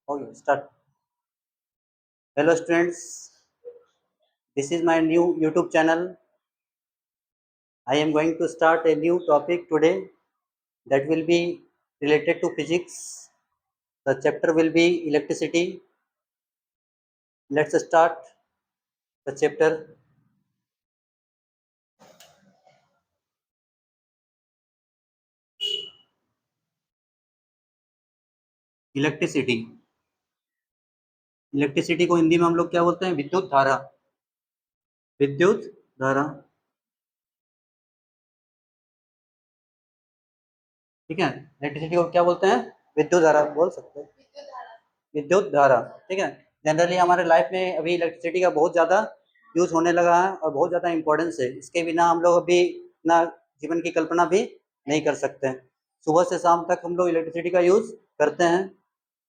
Okay, start. Hello students, this is my new YouTube channel. I am going to start a new topic today that will be related to physics. The chapter will be electricity. Let's start the chapter. Electricity. Electricity को हिंदी में हम लोग क्या बोलते हैं? विद्युत धारा। विद्युत धारा, ठीक है। इलेक्ट्रिसिटी को क्या बोलते हैं? विद्युत धारा बोल सकते हैं, विद्युत धारा, ठीक है। जनरली हमारे लाइफ में अभी इलेक्ट्रिसिटी का बहुत ज़्यादा यूज होने लगा है और बहुत ज़्यादा इंपॉर्टेंस है। इसके बिना हम लोग अभी ना जीवन की कल्पना भी नहीं कर सकते हैं। सुबह से शाम तक हम लोग इलेक्ट्रिसिटी का यूज करते हैं,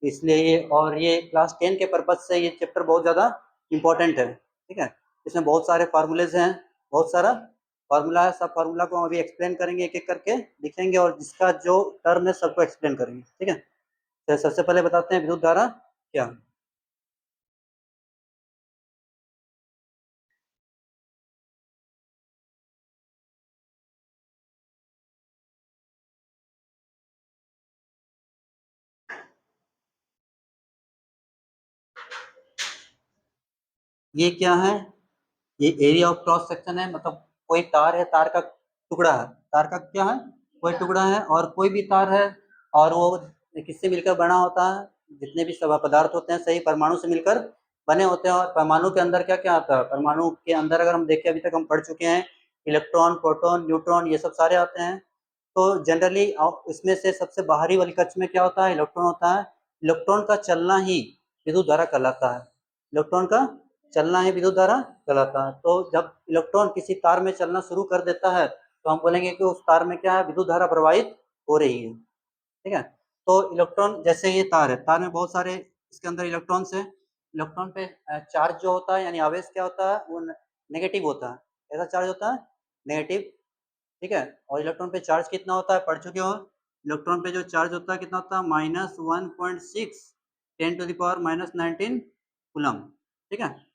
इसलिए ये क्लास 10 के पर्पज से ये चैप्टर बहुत ज़्यादा इंपॉर्टेंट है, ठीक है। इसमें बहुत सारे फार्मूलेज हैं, बहुत सारा फार्मूला है। सब फार्मूला को हम अभी एक्सप्लेन करेंगे, एक एक करके लिखेंगे और जिसका जो टर्म है सबको एक्सप्लेन करेंगे, ठीक है। तो सबसे पहले बताते हैं विद्युत धारा क्या। ये क्या है? ये एरिया ऑफ क्रॉस सेक्शन है, मतलब कोई तार है, तार का टुकड़ा है। तार का क्या है? कोई टुकड़ा है और कोई भी तार है, और वो किससे मिलकर बना होता है? जितने भी सब पदार्थ होते हैं सही परमाणु से मिलकर बने होते हैं। और परमाणु के अंदर क्या क्या आता है? परमाणु के अंदर अगर हम देखें, अभी तक हम पढ़ चुके हैं, इलेक्ट्रॉन, प्रोटॉन, न्यूट्रॉन, ये सब सारे आते हैं। तो जनरली इसमें से सबसे बाहरी वाली कक्ष में क्या होता है? इलेक्ट्रॉन होता है। इलेक्ट्रॉन का चलना ही विद्युत धारा कहलाता है। इलेक्ट्रॉन का चलना ही विद्युत धारा कहलाता है। तो जब इलेक्ट्रॉन किसी तार में चलना शुरू कर देता है तो हम बोलेंगे कि उस तार में क्या है? विद्युत धारा प्रवाहित हो रही है, ठीक है। तो इलेक्ट्रॉन, जैसे ये तार है, तार में बहुत सारे इसके अंदर इलेक्ट्रॉन्स है। इलेक्ट्रॉन पे चार्ज जो होता है यानी आवेश क्या होता है? वो नेगेटिव होता है। ऐसा चार्ज होता है नेगेटिव, ठीक है। और इलेक्ट्रॉन पे चार्ज कितना होता है? पढ़ चुके हो। इलेक्ट्रॉन पे जो चार्ज होता है कितना होता है? -1.6 10⁻⁻19 कूलम, ठीक है।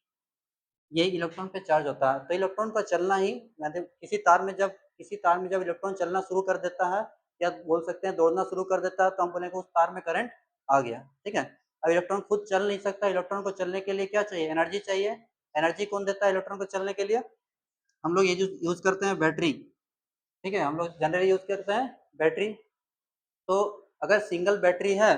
ये इलेक्ट्रॉन पे चार्ज होता है। तो इलेक्ट्रॉन का चलना ही, मतलब किसी तार में जब इलेक्ट्रॉन चलना शुरू कर देता है, या बोल सकते हैं दौड़ना शुरू कर देता है, तो हम बोलेंगे उस तार में करंट आ गया, ठीक है। अब इलेक्ट्रॉन खुद चल नहीं सकता, इलेक्ट्रॉन को चलने के लिए क्या चाहिए? एनर्जी चाहिए। एनर्जी कौन देता है इलेक्ट्रॉन को चलने के लिए? हम लोग ये यूज करते हैं बैटरी, ठीक है। हम लोग जनरली यूज करते हैं बैटरी। तो अगर सिंगल बैटरी है,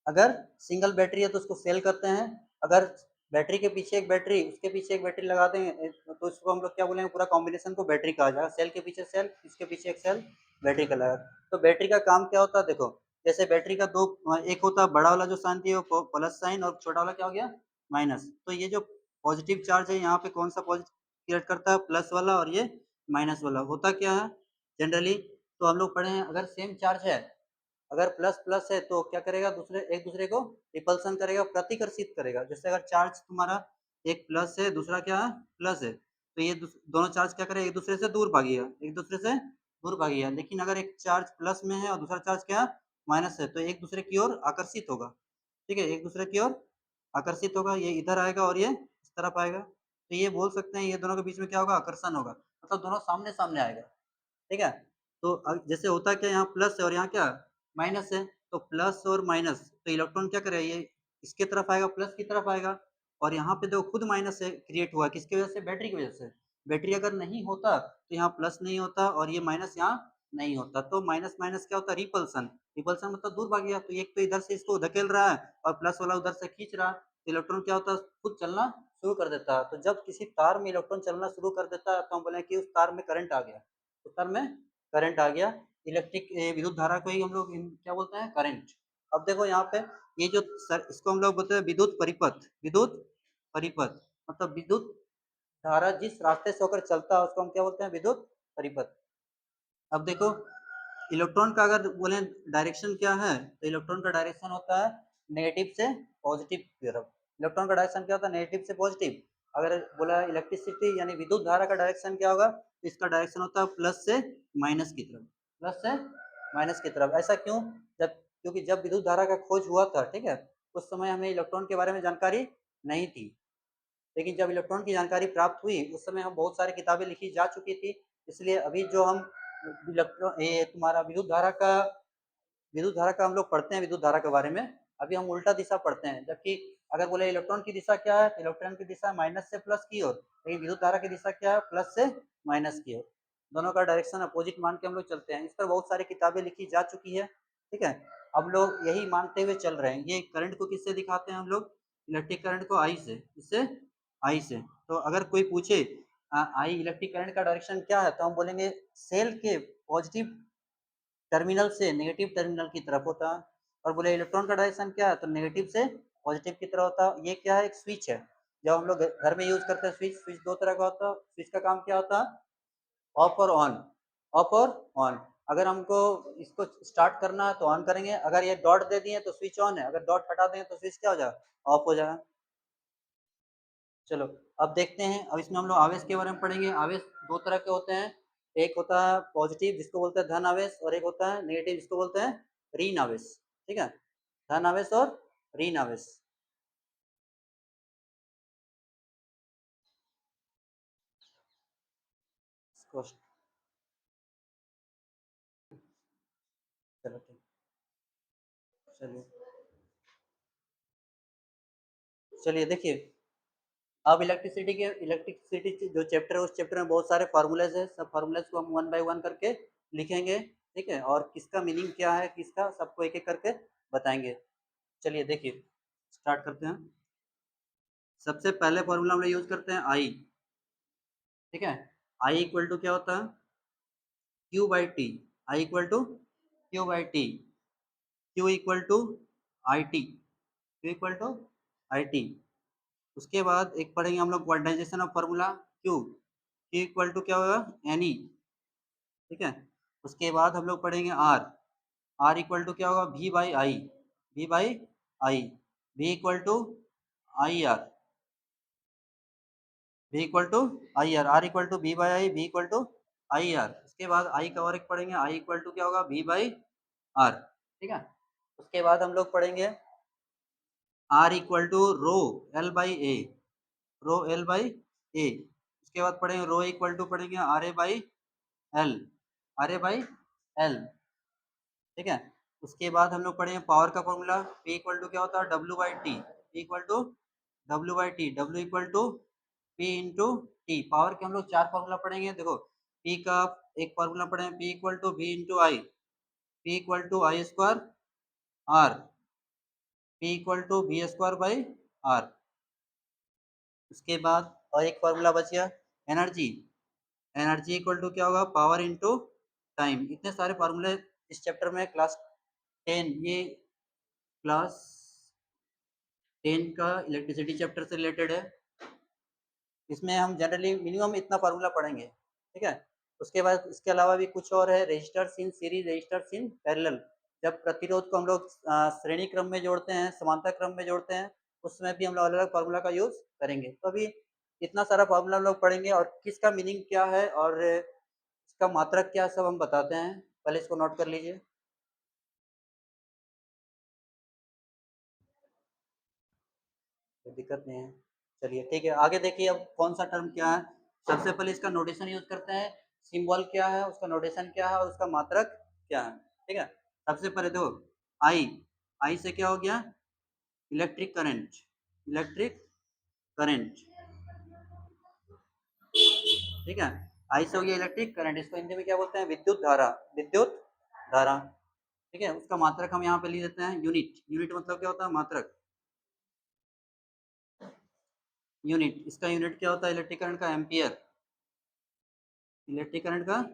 अगर सिंगल बैटरी है तो उसको सेल करते हैं। अगर बैटरी के पीछे एक बैटरी, उसके पीछे एक बैटरी लगा देंगे तो इसको हम लोग क्या बोलेंगे? पूरा कॉम्बिनेशन को बैटरी कहा जाएगा। सेल के पीछे सेल, इसके पीछे एक सेल, बैटरी का लगा। तो बैटरी का काम क्या होता है? देखो, जैसे बैटरी का दो, एक होता है बड़ा वाला जो साइन दिया वो प्लस साइन, और छोटा वाला क्या हो गया? माइनस। तो ये जो पॉजिटिव चार्ज है यहाँ पे कौन सा पॉजिटिव क्रिएट करता है? प्लस वाला। और ये माइनस वाला होता क्या है जनरली? तो हम लोग पढ़े हैं, अगर सेम चार्ज है, अगर प्लस प्लस है तो क्या करेगा? एक दूसरे को रिपल्सन करेगा, प्रतिकर्षित करेगा। जैसे अगर चार्ज तुम्हारा एक प्लस है, दूसरा क्या है? प्लस है, तो ये दोनों चार्ज क्या करेगा? एक दूसरे से दूर भागेगा, एक दूसरे से दूर भागेगा। लेकिन अगर एक चार्ज प्लस में है और दूसरा चार्ज क्या? माइनस है, तो एक दूसरे की ओर आकर्षित होगा, ठीक है। एक दूसरे की ओर आकर्षित होगा, ये इधर आएगा और ये इस तरफ आएगा। तो ये बोल सकते हैं ये दोनों के बीच में क्या होगा? आकर्षण होगा, मतलब दोनों सामने सामने आएगा, ठीक है। तो जैसे होता क्या, यहाँ प्लस है और यहाँ क्या? माइनस है। तो प्लस और माइनस, तो इलेक्ट्रॉन क्या करेगा? ये इसके तरफ आएगा, प्लस की तरफ आएगा। और यहाँ पे देखो खुद माइनस है क्रिएट हुआ, किसकी वजह से? बैटरी की वजह से। बैटरी अगर नहीं होता तो यहाँ प्लस नहीं होता और ये माइनस यहाँ नहीं होता। तो माइनस माइनस क्या होता है? रिपल्सन। रिपल्सन मतलब दूर भाग गया। तो एक तो इधर से इसको धकेल रहा है और प्लस वाला उधर से खींच रहा है, तो इलेक्ट्रॉन क्या होता है? खुद चलना शुरू कर देता है। तो जब किसी तार में इलेक्ट्रॉन चलना शुरू कर देता है तो हम बोले कि उस तार में करंट आ गया, उस तार में करंट आ गया। इलेक्ट्रिक विद्युत धारा को ही हम लोग क्या बोलते हैं? करंट। अब देखो यहाँ पे ये जो सर, इसको हम लोग बोलते हैं विद्युत परिपथ। विद्युत परिपथ मतलब विद्युत धारा जिस रास्ते से होकर चलता है उसको हम क्या बोलते हैं? विद्युत परिपथ। अब देखो, इलेक्ट्रॉन का अगर बोले डायरेक्शन क्या है, तो इलेक्ट्रॉन का डायरेक्शन होता है नेगेटिव से पॉजिटिव की तरफ। इलेक्ट्रॉन का डायरेक्शन क्या होता है? नेगेटिव से पॉजिटिव। अगर बोला इलेक्ट्रिसिटी यानी विद्युत धारा का डायरेक्शन क्या होगा, तो इसका डायरेक्शन होता है प्लस से माइनस की तरफ। प्लस से माइनस की तरफ। ऐसा क्यों? क्योंकि जब विद्युत धारा का खोज हुआ था, ठीक है, उस समय हमें इलेक्ट्रॉन के बारे में जानकारी नहीं थी, लेकिन जब इलेक्ट्रॉन की जानकारी प्राप्त हुई उस समय हम बहुत सारी किताबें लिखी जा चुकी थी, इसलिए अभी जो हम इलेक्ट्रॉन ये तुम्हारा विद्युत धारा का हम लोग पढ़ते हैं, विद्युत धारा के बारे में अभी हम उल्टा दिशा पढ़ते हैं, जबकि अगर बोले इलेक्ट्रॉन की दिशा क्या है, तो इलेक्ट्रॉन की दिशा माइनस से प्लस की ओर, लेकिन विद्युत धारा की दिशा क्या है, प्लस से माइनस की ओर। दोनों का डायरेक्शन अपोजिट मान के हम लोग चलते हैं। इस पर बहुत सारी किताबें लिखी जा चुकी है, ठीक है। अब लोग यही मानते हुए चल रहे हैं। ये करंट को किससे दिखाते हैं हम लोग? इलेक्ट्रिक करंट को आई से। इससे आई से। तो अगर कोई पूछे आई इलेक्ट्रिक करंट का डायरेक्शन क्या है, तो हम बोलेंगे सेल के पॉजिटिव टर्मिनल से नेगेटिव टर्मिनल की तरफ होता है। और बोले इलेक्ट्रॉन का डायरेक्शन क्या है, तो नेगेटिव से पॉजिटिव की तरफ होता है। ये क्या है? एक स्विच है। जब हम लोग घर में यूज करते हैं स्विच, स्विच दो तरह का होता है। स्विच का काम क्या होता है? ऑफ और ऑन, ऑफ और ऑन। अगर हमको इसको स्टार्ट करना है तो ऑन करेंगे, अगर ये डॉट दे दिए तो स्विच ऑन है, अगर डॉट हटा देंगे तो स्विच क्या हो जाएगा? ऑफ हो जाएगा। चलो अब देखते हैं। अब इसमें हम लोग आवेश के बारे में पढ़ेंगे। आवेश दो तरह के होते हैं, एक होता है पॉजिटिव जिसको बोलते हैं धन आवेश, और एक होता है नेगेटिव जिसको बोलते हैं ऋण आवेश, ठीक है। धन आवेश और ऋण आवेश। चलो ठीक, चलिए चलिए देखिए। अब इलेक्ट्रिसिटी जो चैप्टर है उस चैप्टर में बहुत सारे फार्मूलेज है। सब फार्मूलेज को हम वन बाय वन करके लिखेंगे, ठीक है। और किसका मीनिंग क्या है, किसका, सबको एक एक करके बताएंगे। चलिए देखिए स्टार्ट करते हैं। सबसे पहले फॉर्मूला हम लोग यूज करते हैं आई, ठीक है। आई इक्वल टू क्या होता है? Q by T. I equal to Q by T. Q equal to I T. Q equal to I T. उसके बाद एक पढ़ेंगे हम लोग quantization of formula Q. Q equal to क्या होगा? एन ई, ठीक है। उसके बाद हम लोग पढ़ेंगे आर। आर इक्वल टू क्या होगा? V by I. V by I. V equal to I R. V equal to I R. R equal to V by I. V equal to I R. उसके बाद आई का और एक पढ़ेंगे, आई equal to क्या होगा? वी बाई आर, ठीक है। उसके बाद हम लोग पढ़ेंगे R equal to rho L by A. Rho L by A. उसके बाद पढ़ेंगे रो इक्वल टू पढ़ेंगे R A by L. R A by L, ठीक है। उसके बाद हम लोग पढ़ेंगे पावर का फॉर्मूला। पी इक्वल टू क्या होता है? W by T. P equal to W by T. W equal to P into T. Power के हम लोग चार फार्मूला पढ़ेंगे। देखो पी का एक फार्मूला पढ़ेंगे, P equal to V into I. P equal to I square R. P equal to V square by R. उसके बाद और एक फार्मूला बच गया एनर्जी। एनर्जी इक्वल टू क्या होगा? Power into time. इतने सारे फार्मूले इस चैप्टर में क्लास 10, ये क्लास 10 का इलेक्ट्रिसिटी चैप्टर से रिलेटेड है। इसमें हम जनरली मिनिमम इतना फार्मूला पढ़ेंगे, ठीक है। उसके बाद इसके अलावा भी कुछ और है, resistors in series, resistors in parallel. जब प्रतिरोध को हम लोग श्रेणी क्रम में जोड़ते हैं, समांतर क्रम में जोड़ते हैं, उसमें भी हम लोग अलग अलग फार्मूला का यूज करेंगे। तो अभी इतना सारा फार्मूला हम लोग पढ़ेंगे और किसका मीनिंग क्या है और इसका मात्रक क्या, सब हम बताते हैं। पहले इसको नोट कर लीजिए। कोई दिक्कत नहीं है। चलिए ठीक है, आगे देखिए अब कौन सा टर्म क्या है। सबसे पहले इसका नोटेशन यूज करते हैं। सिंबल क्या है, उसका नोटेशन क्या है और उसका मात्रक क्या है, ठीक है। सबसे पहले देखो आई। आई से क्या हो गया? Electric current. इलेक्ट्रिक करंट, ठीक है। आई से हो गया इलेक्ट्रिक करंट। इसको हिंदी में क्या बोलते हैं? विद्युत धारा। विद्युत धारा, ठीक है। उसका मात्रक हम यहाँ पे लिख देते हैं यूनिट। यूनिट मतलब क्या होता है? मात्रक। यूनिट, इसका यूनिट क्या होता है? इलेक्ट्रिक करंट का एम्पियर। इलेक्ट्रिक करंट का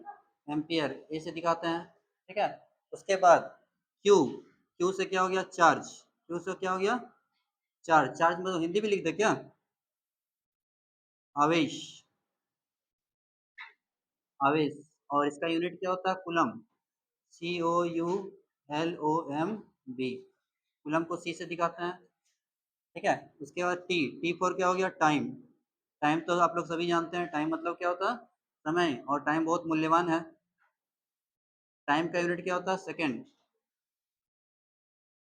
एम्पियर, ए से दिखाते हैं, ठीक है। उसके बाद क्यू। क्यू से क्या हो गया? चार्ज। क्यू से क्या हो गया? चार्ज। चार्ज में तो हिंदी भी लिख दे क्या? आवेश। आवेश। और इसका यूनिट क्या होता है? Coulomb. C O U L O M B. Coulomb को सी से दिखाते हैं, ठीक है। उसके बाद टी। टी फॉर क्या हो गया? टाइम। टाइम तो आप लोग सभी जानते हैं, टाइम मतलब क्या होता है? समय। और टाइम बहुत मूल्यवान है। टाइम का यूनिट क्या होता है? सेकेंड।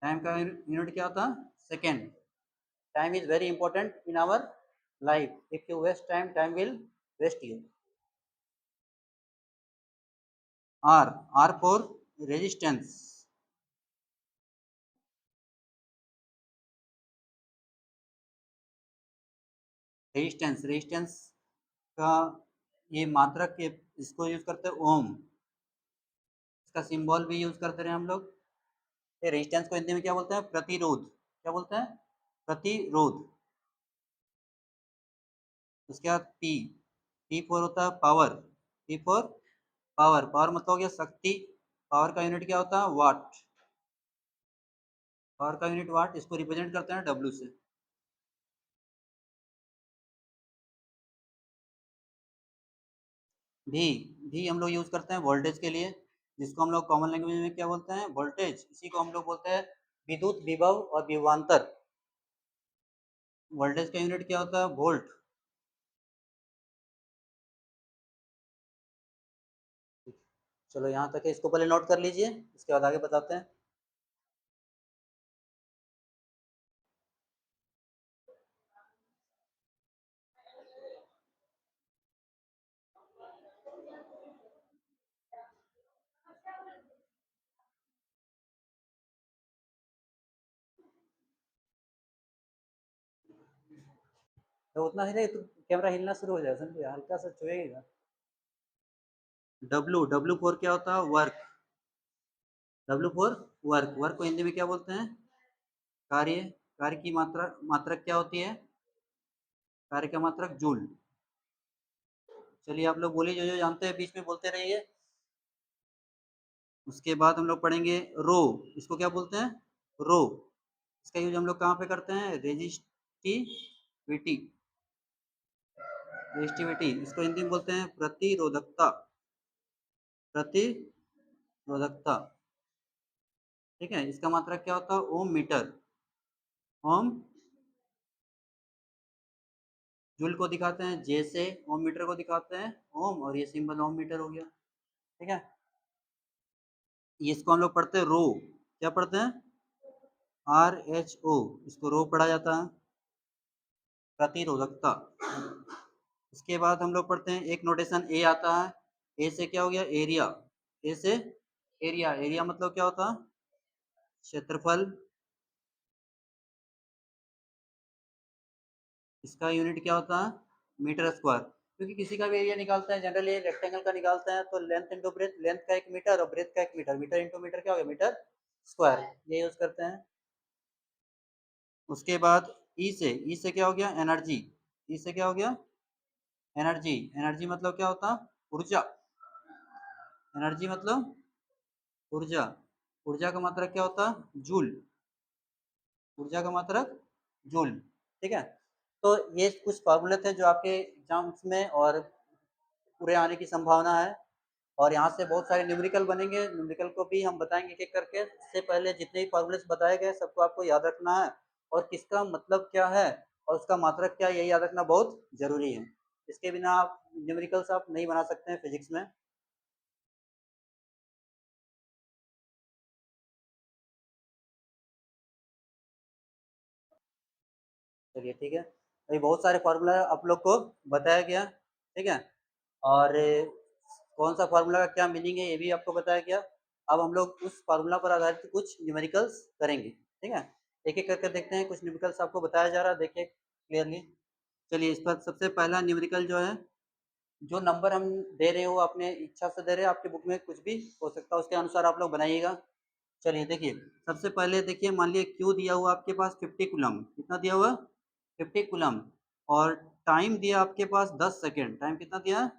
टाइम का यूनिट क्या होता है? second. Time is very important in our life. If you waste time, time will waste you. R for resistance. Resistance का ये मात्रक के इसको यूज करते हैं ओम, इसका सिंबल भी यूज करते रहे हम लोग। ये रेजिस्टेंस को हिंदी में क्या बोलते हैं? प्रतिरोध। क्या बोलते हैं? प्रतिरोध। उसके बाद पी फॉर होता है power. P for power. Power मतलब हो गया शक्ति। पावर का यूनिट क्या होता है? वाट। पावर का यूनिट वाट। इसको रिप्रेजेंट करते हैं डब्ल्यू से। भी भी हम लोग यूज करते हैं वोल्टेज के लिए, जिसको हम लोग कॉमन लैंग्वेज में क्या बोलते हैं? वोल्टेज। इसी को हम लोग बोलते हैं विद्युत विभव और विभवांतर। वोल्टेज का यूनिट क्या होता है? वोल्ट। चलो यहाँ तक है, इसको पहले नोट कर लीजिए, इसके बाद आगे बताते हैं। तो उतना ही नहीं तो कैमरा हिलना शुरू हो जाए, समझे? हल्का सा छुएगा। डब्लू फोर क्या होता है? Work. W four work. Work को हिंदी में क्या बोलते हैं? कार्य। कार्य की मात्रा, मात्रक क्या होती है? कार्य का मात्रक जूल। चलिए आप लोग बोलिए, जो जो जानते हैं बीच में बोलते रहिए। उसके बाद हम लोग पढ़ेंगे रो। इसको क्या बोलते हैं? रो। इसका यूज हम लोग कहाँ पे करते हैं? रेजिस्टिविटी। रेजिस्टिविटी इसको हिंदी में बोलते हैं प्रतिरोधकता। प्रतिरोधकता। ठीक है, इसका मात्रक क्या होता है? ओम मीटर। ओम। जूल को दिखाते हैं जे से, ओम मीटर को दिखाते हैं ओम, और ये सिंबल ओम मीटर हो गया। ठीक है, इसको हम लोग पढ़ते हैं रो। क्या पढ़ते हैं? RHO। इसको रो पढ़ा जाता है, प्रतिरोधकता। इसके बाद हम लोग पढ़ते हैं एक नोटेशन ए आता है। ए से क्या हो गया? एरिया। ए से एरिया। एरिया मतलब क्या होता है? क्षेत्रफल। इसका यूनिट क्या होता है? Metre square. क्योंकि किसी का भी एरिया निकालते हैं जनरली रेक्टेंगल का निकालते हैं, तो लेंथ इंटू ब्रेथ, लेंथ का 1 मीटर और ब्रेथ का 1 मीटर, मीटर इंटू मीटर क्या हो गया? Metre square. ये यूज करते हैं। उसके बाद ई से क्या हो गया? एनर्जी। ई से क्या हो गया? एनर्जी। एनर्जी मतलब क्या होता? ऊर्जा। एनर्जी मतलब ऊर्जा। ऊर्जा का मात्रक क्या होता? जूल। ऊर्जा का मात्रक जूल। ठीक है, तो ये कुछ फॉर्मूले थे जो आपके एग्जाम्स में और पूरे आने की संभावना है। और यहाँ से बहुत सारे न्यूमेरिकल बनेंगे, न्यूमेरिकल को भी हम बताएंगे एक एक करके। इससे पहले जितने भी फॉर्मूलेस बताए गए सबको आपको याद रखना है, और किसका मतलब क्या है और उसका मात्रक क्या है, यही याद रखना बहुत जरूरी है। इसके बिना आप न्यूमेरिकल्स आप नहीं बना सकते हैं फिजिक्स में। चलिए ठीक है, अभी बहुत सारे फार्मूला आप लोग को बताया गया। ठीक है, और कौन सा फार्मूला का क्या मीनिंग है ये भी आपको बताया गया। अब हम लोग उस फार्मूला पर आधारित कुछ न्यूमेरिकल्स करेंगे। ठीक है, एक एक करके देखते हैं। कुछ न्यूमेरिकल्स आपको बताया जा रहा है, देखिए क्लियरली। चलिए, इस पर सबसे पहला न्यूमेरिकल जो है, जो नंबर हम दे रहे हो अपने इच्छा से दे रहे हैं, आपके बुक में कुछ भी हो सकता है, उसके अनुसार आप लोग बनाइएगा। चलिए देखिए, सबसे पहले देखिए, मान लिया क्यू दिया हुआ आपके पास 50 कूलम। कितना दिया हुआ? 50 कूलम। और टाइम दिया आपके पास 10 सेकेंड। टाइम कितना दिया?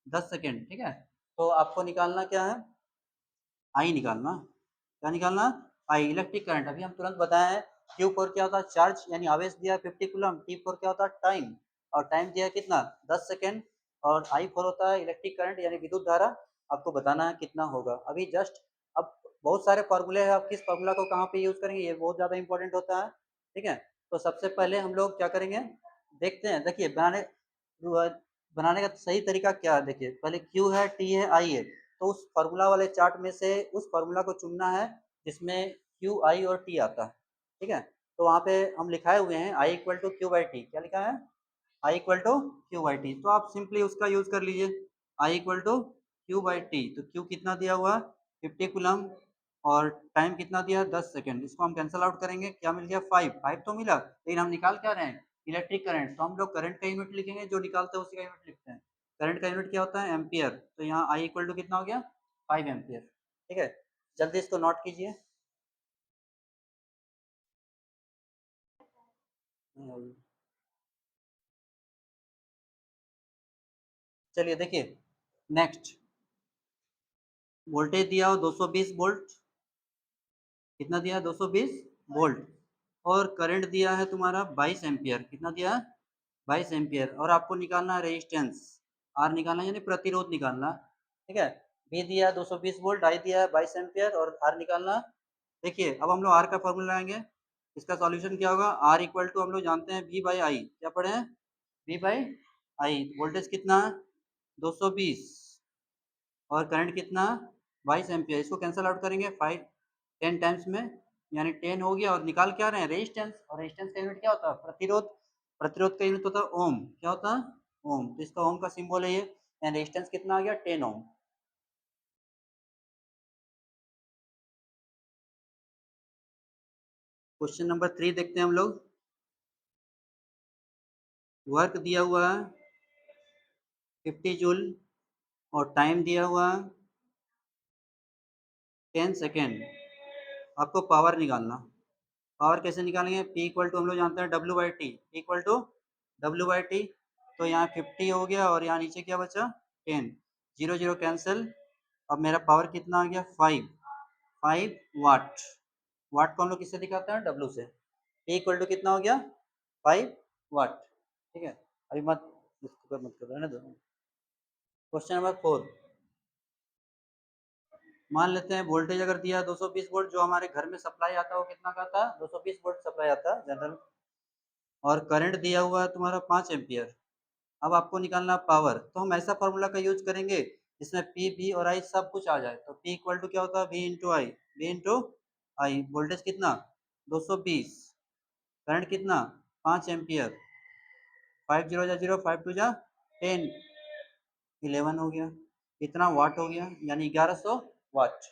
10 सेकेंड। ठीक है, तो आपको निकालना क्या है? आई निकालना। क्या निकालना? आई, इलेक्ट्रिक करंट। अभी हम तुरंत बताए हैं। क्यू फोर क्या होता है? चार्ज यानी आवेश दिया 50 कूलम। टी फोर क्या होता है? टाइम। और टाइम दिया कितना? 10 सेकेंड। और आई फोर होता है इलेक्ट्रिक करंट यानी विद्युत धारा। आपको बताना है कितना होगा अभी जस्ट। अब बहुत सारे फॉर्मूले हैं, आप किस फॉर्मूला को कहाँ पे यूज करेंगे ये बहुत ज़्यादा इंपॉर्टेंट होता है। ठीक है, तो सबसे पहले हम लोग क्या करेंगे, देखते हैं। देखिए, बनाने का सही तरीका क्या है। देखिए, पहले क्यू है, टी है, आई है। तो उस फार्मूला वाले चार्ट में से उस फार्मूला को चुनना है जिसमें क्यू, आई और टी आता है। ठीक है, तो वहाँ पे हम लिखाए हुए हैं I equal to Q by T. क्या लिखा है? I equal to Q by T. तो आप सिंपली उसका यूज कर लीजिए, I equal to Q by T. तो क्यू कितना दिया हुआ? 50 कूलम, और टाइम कितना दिया? 10 सेकेंड। इसको हम कैंसल आउट करेंगे, क्या मिल गया? 5। 5 तो मिला, लेकिन हम निकाल क्या रहे हैं? Electric current. तो हम लोग करंट का यूनिट लिखेंगे, जो निकालते हैं उसी का यूनिट लिखते हैं। करंट का यूनिट क्या होता है? एम्पियर। तो यहाँ आई इक्वल टू कितना हो गया? 5 एम्पियर। ठीक है, जल्दी इसको नोट कीजिए। चलिए देखिए, नेक्स्ट वोल्टेज दिया हो 220 वोल्ट। कितना दिया है? 220 वोल्ट। और करंट दिया है तुम्हारा 22 एम्पियर। कितना दिया है? 22 एम्पियर। और आपको निकालना है रेजिस्टेंस, आर निकालना है, यानी प्रतिरोध निकालना। ठीक है, बी दिया है 220 वोल्ट, आई दिया है 22 एम्पियर, और आर निकालना। देखिए अब हम लोग आर का फॉर्मूला लगाएंगे। इसका सॉल्यूशन क्या होगा? आर इक्वल टू हम लोग जानते हैं वी बाई आई। क्या पढ़े हैं? We by I. वोल्टेज कितना है? 220, और करंट कितना? 22 एम्पियर। इसको कैंसल आउट करेंगे 5 10 टाइम्स में, यानी 10 हो गया। और निकाल क्या रहे हैं? रेजिस्टेंस। और रेजिस्टेंस का यूनिट क्या होता है? प्रतिरोध। प्रतिरोध का यूनिट होता है ओम। क्या होता है? ओम। तो इसका ओम का सिंबल है ये। एंड रेजिस्टेंस कितना आ गया? 10 ओम। क्वेश्चन नंबर 3 देखते हैं हम लोग। वर्क दिया हुआ है 50 जूल, और टाइम दिया हुआ है 10 सेकेंड। आपको पावर निकालना। पावर कैसे निकालेंगे? P इक्वल टू हम लोग जानते हैं W by T. P equal to W by T. तो यहाँ 50 हो गया, और यहाँ नीचे क्या बचा? 10। Zero zero cancel. अब मेरा पावर कितना आ गया? 5। 5 वाट। वाट को हम लोग किससे दिखाते हैं? डब्ल्यू से। P इक्वल टू कितना हो गया? 5 वाट। ठीक है, अभी मत इसको मत करो, रहने दो। Question number 4। मान लेते हैं वोल्टेज अगर दिया 220 वोल्ट, जो हमारे घर में सप्लाई आता है वो कितना का था? 220 वोल्ट सप्लाई आता है जनरल। और करंट दिया हुआ है तुम्हारा 5 एम्पियर। अब आपको निकालना पावर। तो हम ऐसा फार्मूला का यूज करेंगे जिसमें पी वी और आई सब कुछ आ जाए। तो पी इक्वल टू क्या होता है? V into I. V into I. Voltage कितना? 220। करंट कितना? 5 एम्पियर। 5 जीरो जा जीरो, 5 टू जा 10, 11 हो गया। कितना वाट हो गया? यानी 1100 वाट।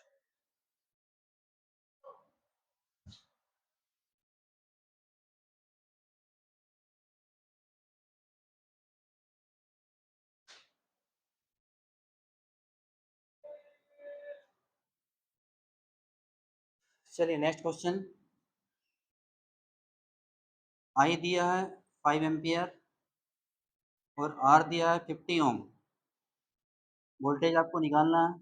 चलिए नेक्स्ट क्वेश्चन। आई दिया है 5 एम्पियर, और आर दिया है 50 ओम। वोल्टेज आपको निकालना है।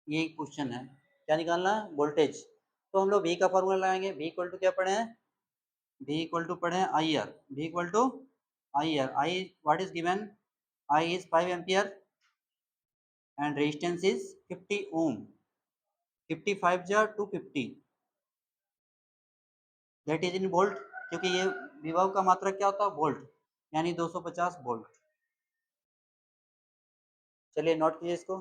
ये क्वेश्चन है, क्या निकालना है? वोल्टेज। तो हम लोग वी का फॉर्मूला लगाएंगे। वी इक्वल टू क्या पढ़े हैं? वी इक्वल टू पढ़े हैं I R. V equal to I R. I what is given? I is 5 ampere, and resistance is 50 ohm. 55 जा 250, दैट इज इन वोल्ट। क्योंकि ये विभव का मात्रक क्या होता है? वोल्ट, यानी 250 वोल्ट। चलिए नोट कीजिए इसको।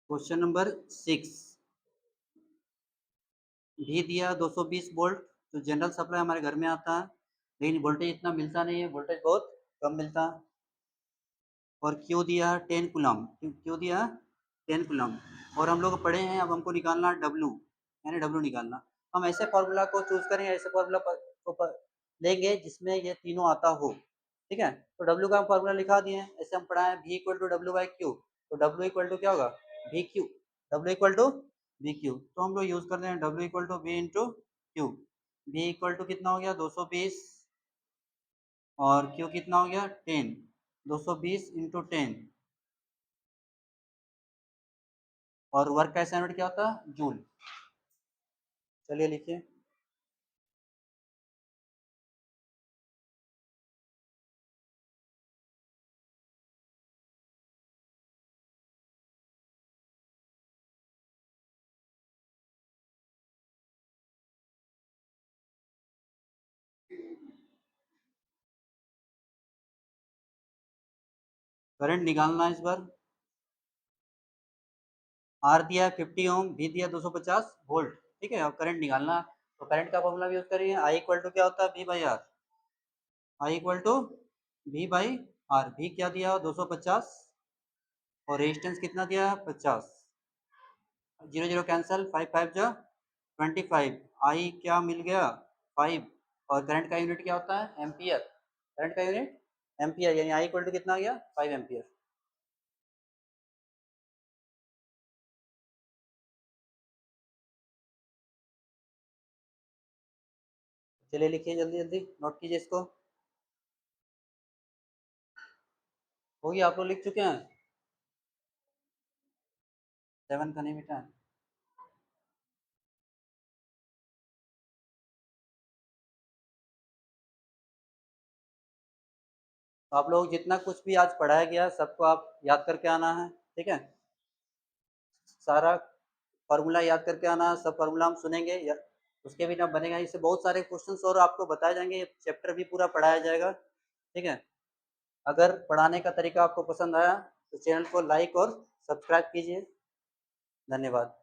Question number 6। भी दिया 220 वोल्ट, तो जनरल सप्लाई हमारे घर में आता है, लेकिन वोल्टेज इतना मिलता नहीं है, वोल्टेज बहुत कम मिलता है। और क्यू दिया है 10 कूलम। क्यू दिया है 10 कूलम। और हम लोग पढ़े हैं, अब हमको निकालना डब्लू, यानी डब्लू निकालना। हम ऐसे फार्मूला को चूज करेंगे, ऐसे फार्मूला को लेंगे जिसमें ये तीनों आता हो। ठीक है, तो डब्लू का हम फार्मूला लिखा दिए हैं, ऐसे हम पढ़ा है, भी equal to W by Q. तो डब्लू इक्वल टू क्या होगा? V Q. W equal to V Q. तो हम लोग यूज करते हैं W equal to V into Q. V equal to कितना हो गया? 220, और क्यू कितना हो गया? 10। 220 इंटू 10। और वर्क का असाइनमेंट क्या होता है? जूल। चलिए लिखिए। करंट निकालना है इस बार। आर दिया है 50 ओम, भी दिया 250 वोल्ट, ठीक है। अब करंट निकालना, तो करंट का फॉर्मूला यूज करिए, आई इक्वल टू क्या होता है, V by R. I equal to V by R. भी क्या दिया 250 और रेजिस्टेंस कितना दिया 50। जीरो जीरो कैंसिल, 5 5 जा 25। आई क्या मिल गया 5। और करंट का यूनिट क्या होता है एम्पियर। करंट का यूनिट एम्पियर, यानी आई इक्वल टू कितना आ गया 5 एम्पियर। चलिए लिखिए जल्दी जल्दी, नोट कीजिए इसको। हो गया, आप लोग लिख चुके हैं। 7 का नहीं बेटा। तो आप लोग जितना कुछ भी आज पढ़ाया गया सबको आप याद करके आना है, ठीक है। सारा फार्मूला याद करके आना, सब फार्मूला हम सुनेंगे या उसके बिना बनेगा। इससे बहुत सारे क्वेश्चंस और आपको बताए जाएंगे, चैप्टर भी पूरा पढ़ाया जाएगा, ठीक है। अगर पढ़ाने का तरीका आपको पसंद आया तो चैनल को लाइक और सब्सक्राइब कीजिए। धन्यवाद।